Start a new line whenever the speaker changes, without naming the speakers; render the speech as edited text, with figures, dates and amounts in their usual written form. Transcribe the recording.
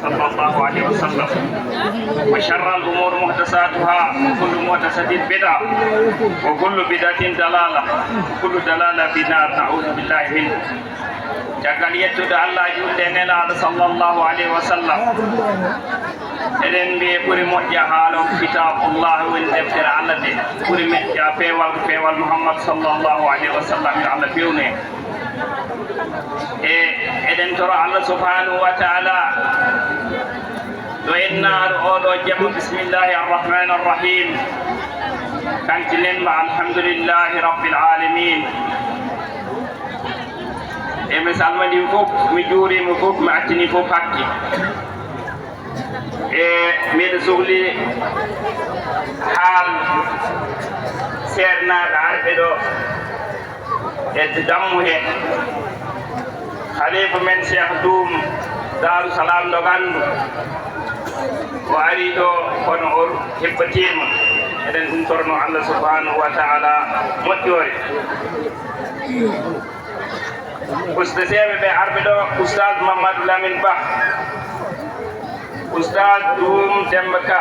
صلى الله عليه وسلم وشر الأمور محدثاتها وكل محدثة بدعة وكل بدعة ضلالة وكل ضلالة في النار نعوذ بالله منه jagal yettude Allah julde nelaɗo sallllahu alayhi wa sallam eɗen mbiye ɓuri moƴƴa haalon kitabullah woni deftere Allah de ɓuri meƴƴa peewal ko peewal Muhammad sallllahu alayhi wa sallam yo Allah fewne e eɗen toro Allah subhanahu wa taala ɗo ennaaro oɗo jamo bisimillahi arrahmani arrahim kantinenma alhamdulillahi rabbil alamin e mi salmini fof mi juurima fof mi attini fof hakki e mbiɗa sohli haal seednaɓe arɓe ɗo e dammu he khalifa men cheikh doum darou salam dogandu o ari ɗo kono o hebbatima eɗen ɗum torno Allah subhanahu wa taala moƴƴore ustaseɓe ɓe arɓe ɗo oustad Mamadou Lamine Ba oustad Doum Demba Ka